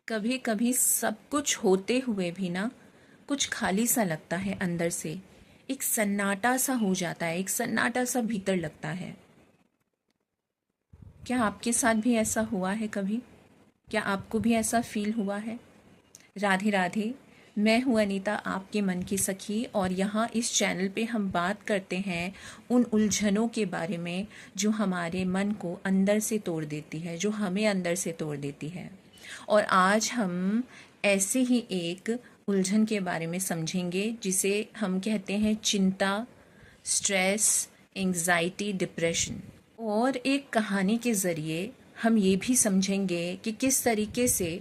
कभी कभी सब कुछ होते हुए भी ना कुछ खाली सा लगता है अंदर से। एक सन्नाटा सा हो जाता है, एक सन्नाटा सा भीतर लगता है। क्या आपके साथ भी ऐसा हुआ है कभी? क्या आपको भी ऐसा फील हुआ है? राधे राधे। मैं हूँ अनीता, आपके मन की सखी, और यहाँ इस चैनल पे हम बात करते हैं उन उलझनों के बारे में जो हमारे मन को अंदर से तोड़ देती है, जो हमें अंदर से तोड़ देती है। और आज हम ऐसे ही एक उलझन के बारे में समझेंगे जिसे हम कहते हैं चिंता, स्ट्रेस, एंग्जाइटी, डिप्रेशन। और एक कहानी के ज़रिए हम ये भी समझेंगे कि किस तरीके से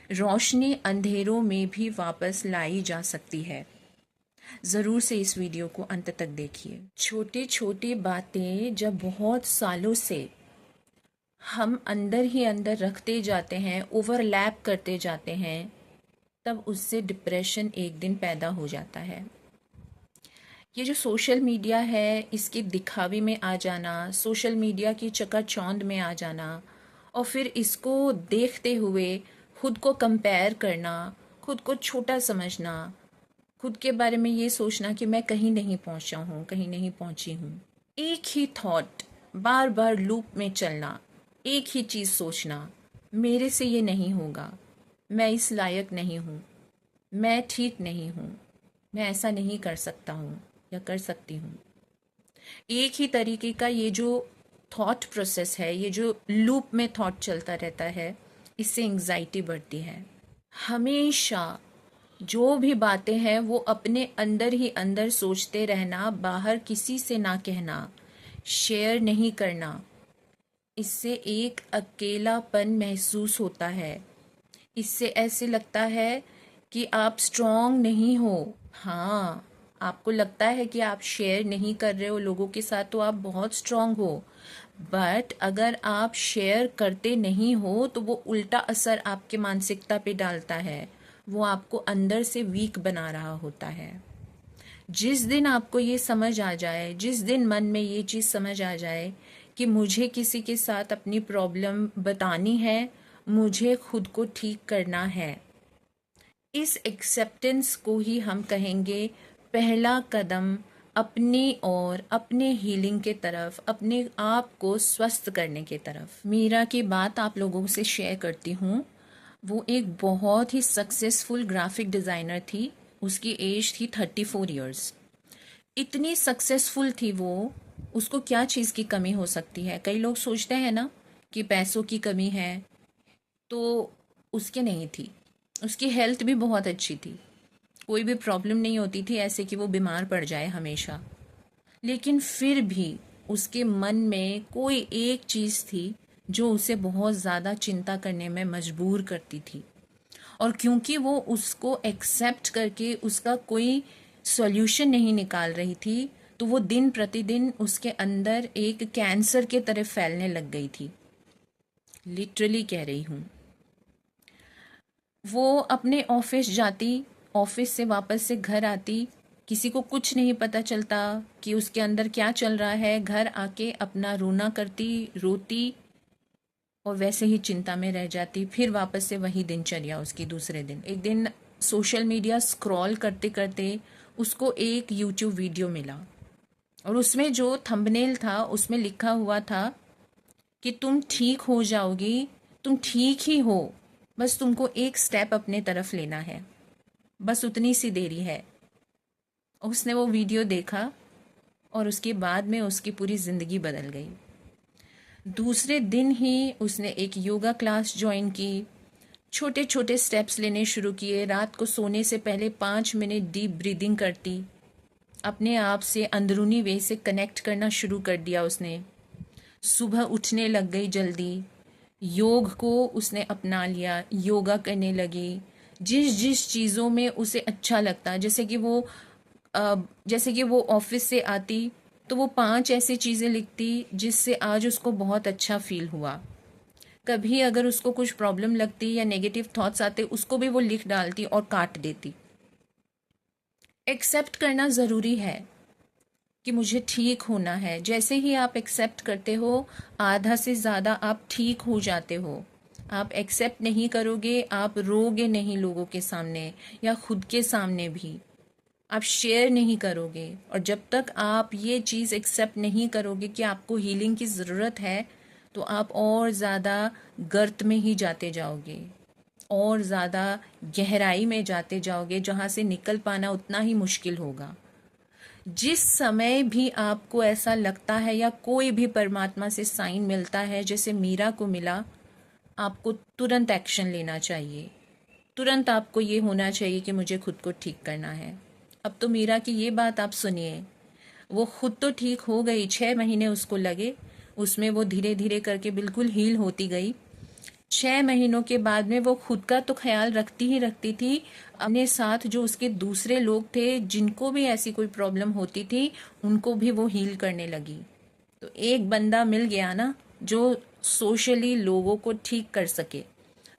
रोशनी अंधेरों में भी वापस लाई जा सकती है। ज़रूर से इस वीडियो को अंत तक देखिए। छोटी छोटी बातें जब बहुत सालों से हम अंदर ही अंदर रखते जाते हैं, ओवरलैप करते जाते हैं, तब उससे डिप्रेशन एक दिन पैदा हो जाता है। ये जो सोशल मीडिया है, इसके दिखावे में आ जाना, सोशल मीडिया की चकाचौंध में आ जाना, और फिर इसको देखते हुए खुद को कंपेयर करना, खुद को छोटा समझना, खुद के बारे में ये सोचना कि मैं कहीं नहीं पहुंचा हूँ, कहीं नहीं पहुंची हूँ। एक ही थॉट बार बार लूप में चलना, एक ही चीज़ सोचना, मेरे से ये नहीं होगा, मैं इस लायक नहीं हूँ, मैं ठीक नहीं हूँ, मैं ऐसा नहीं कर सकता हूँ या कर सकती हूँ। एक ही तरीके का ये जो थॉट प्रोसेस है, ये जो लूप में थॉट चलता रहता है, इससे एंग्जाइटी बढ़ती है। हमेशा जो भी बातें हैं वो अपने अंदर ही अंदर सोचते रहना, बाहर किसी से ना कहना, शेयर नहीं करना, इससे एक अकेलापन महसूस होता है। इससे ऐसे लगता है कि आप स्ट्रांग नहीं हो। हाँ, आपको लगता है कि आप शेयर नहीं कर रहे हो लोगों के साथ तो आप बहुत स्ट्रांग हो, बट अगर आप शेयर करते नहीं हो तो वो उल्टा असर आपके मानसिकता पे डालता है। वो आपको अंदर से वीक बना रहा होता है। जिस दिन आपको ये समझ आ जाए, जिस दिन मन में ये चीज़ समझ आ जाए कि मुझे किसी के साथ अपनी प्रॉब्लम बतानी है, मुझे खुद को ठीक करना है, इस एक्सेप्टेंस को ही हम कहेंगे पहला कदम अपनी और अपने हीलिंग के तरफ, अपने आप को स्वस्थ करने के तरफ। मीरा की बात आप लोगों से शेयर करती हूँ। वो एक बहुत ही सक्सेसफुल ग्राफिक डिज़ाइनर थी। उसकी एज थी 34 ईयर्स। इतनी सक्सेसफुल थी वो। उसको क्या चीज़ की कमी हो सकती है? कई लोग सोचते हैं ना कि पैसों की कमी है, तो उसके नहीं थी। उसकी हेल्थ भी बहुत अच्छी थी, कोई भी प्रॉब्लम नहीं होती थी ऐसे कि वो बीमार पड़ जाए हमेशा। लेकिन फिर भी उसके मन में कोई एक चीज़ थी जो उसे बहुत ज़्यादा चिंता करने में मजबूर करती थी। और क्योंकि वो उसको एक्सेप्ट करके उसका कोई सॉल्यूशन नहीं निकाल रही थी, तो वो दिन प्रतिदिन उसके अंदर एक कैंसर के तरह फैलने लग गई थी। लिटरली कह रही हूँ। वो अपने ऑफिस जाती, ऑफिस से वापस से घर आती, किसी को कुछ नहीं पता चलता कि उसके अंदर क्या चल रहा है। घर आके अपना रोना करती, रोती, और वैसे ही चिंता में रह जाती। फिर वापस से वही दिनचर्या उसकी। दूसरे दिन, एक दिन सोशल मीडिया स्क्रॉल करते करते उसको एक यूट्यूब वीडियो मिला, और उसमें जो थंबनेल था उसमें लिखा हुआ था कि तुम ठीक हो जाओगी, तुम ठीक ही हो, बस तुमको एक स्टेप अपने तरफ लेना है, बस उतनी सी देरी है। उसने वो वीडियो देखा और उसके बाद में उसकी पूरी ज़िंदगी बदल गई। दूसरे दिन ही उसने एक योगा क्लास ज्वाइन की, छोटे छोटे स्टेप्स लेने शुरू किए। रात को सोने से पहले 5 मिनट डीप ब्रीदिंग करती, अपने आप से अंदरूनी वे से कनेक्ट करना शुरू कर दिया उसने। सुबह उठने लग गई जल्दी, योग को उसने अपना लिया, योगा करने लगी। जिस जिस चीज़ों में उसे अच्छा लगता, जैसे कि वो ऑफिस से आती तो वो 5 ऐसी चीज़ें लिखती जिससे आज उसको बहुत अच्छा फील हुआ। कभी अगर उसको कुछ प्रॉब्लम लगती या नेगेटिव थॉट्स आते, उसको भी वो लिख डालती और काट देती। एक्सेप्ट करना ज़रूरी है कि मुझे ठीक होना है। जैसे ही आप एक्सेप्ट करते हो, आधा से ज़्यादा आप ठीक हो जाते हो। आप एक्सेप्ट नहीं करोगे, आप रोगे नहीं लोगों के सामने या खुद के सामने भी, आप शेयर नहीं करोगे। और जब तक आप ये चीज़ एक्सेप्ट नहीं करोगे कि आपको हीलिंग की ज़रूरत है, तो आप और ज़्यादा गर्त में ही जाते जाओगे, और ज़्यादा गहराई में जाते जाओगे, जहाँ से निकल पाना उतना ही मुश्किल होगा। जिस समय भी आपको ऐसा लगता है या कोई भी परमात्मा से साइन मिलता है जैसे मीरा को मिला, आपको तुरंत एक्शन लेना चाहिए। तुरंत आपको ये होना चाहिए कि मुझे खुद को ठीक करना है। अब तो मीरा की ये बात आप सुनिए, वो खुद तो ठीक हो गई, 6 महीने उसको लगे, उसमें वो धीरे धीरे करके बिल्कुल हील होती गई। 6 महीनों के बाद में वो खुद का तो ख्याल रखती ही रखती थी, अपने साथ जो उसके दूसरे लोग थे जिनको भी ऐसी कोई प्रॉब्लम होती थी उनको भी वो हील करने लगी। तो एक बंदा मिल गया ना जो सोशली लोगों को ठीक कर सके।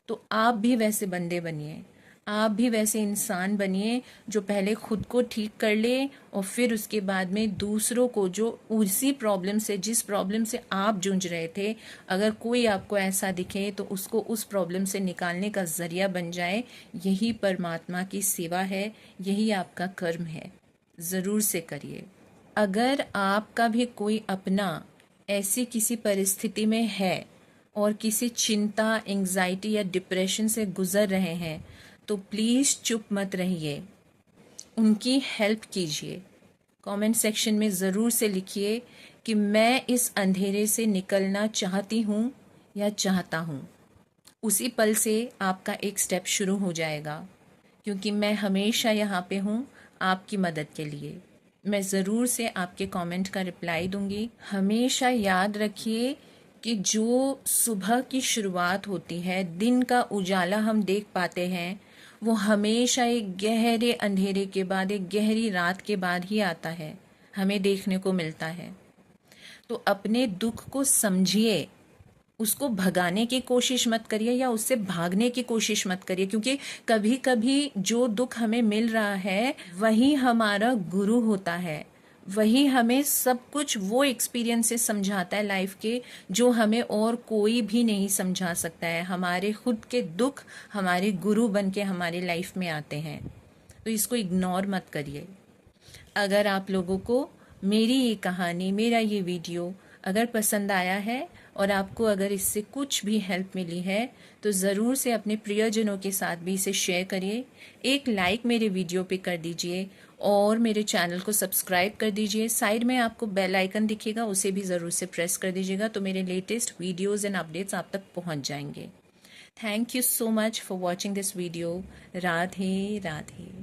तो आप भी वैसे बंदे बनिए, आप भी वैसे इंसान बनिए जो पहले खुद को ठीक कर ले और फिर उसके बाद में दूसरों को, जो उसी प्रॉब्लम से, जिस प्रॉब्लम से आप जूझ रहे थे, अगर कोई आपको ऐसा दिखे तो उसको उस प्रॉब्लम से निकालने का ज़रिया बन जाए। यही परमात्मा की सेवा है, यही आपका कर्म है। ज़रूर से करिए। अगर आपका भी कोई अपना ऐसी किसी परिस्थिति में है और किसी चिंता, एंग्जाइटी या डिप्रेशन से गुजर रहे हैं, तो प्लीज़ चुप मत रहिए, उनकी हेल्प कीजिए। कमेंट सेक्शन में ज़रूर से लिखिए कि मैं इस अंधेरे से निकलना चाहती हूँ या चाहता हूँ। उसी पल से आपका एक स्टेप शुरू हो जाएगा, क्योंकि मैं हमेशा यहाँ पे हूँ आपकी मदद के लिए। मैं ज़रूर से आपके कमेंट का रिप्लाई दूंगी। हमेशा याद रखिए कि जो सुबह की शुरुआत होती है, दिन का उजाला हम देख पाते हैं, वो हमेशा एक गहरे अंधेरे के बाद, एक गहरी रात के बाद ही आता है, हमें देखने को मिलता है। तो अपने दुख को समझिए, उसको भगाने की कोशिश मत करिए या उससे भागने की कोशिश मत करिए, क्योंकि कभी कभी जो दुख हमें मिल रहा है वही हमारा गुरु होता है, वही हमें सब कुछ वो एक्सपीरियंसेस समझाता है लाइफ के, जो हमें और कोई भी नहीं समझा सकता है। हमारे खुद के दुख हमारे गुरु बन के हमारे लाइफ में आते हैं, तो इसको इग्नोर मत करिए। अगर आप लोगों को मेरी ये कहानी, मेरा ये वीडियो अगर पसंद आया है और आपको अगर इससे कुछ भी हेल्प मिली है, तो ज़रूर से अपने प्रियजनों के साथ भी इसे शेयर करिए। एक लाइक मेरे वीडियो पे कर दीजिए और मेरे चैनल को सब्सक्राइब कर दीजिए। साइड में आपको बेल आइकन दिखेगा, उसे भी ज़रूर से प्रेस कर दीजिएगा, तो मेरे लेटेस्ट वीडियोज़ एंड अपडेट्स आप तक पहुँच जाएंगे। Thank you so much for watching this video. Radhe Radhe.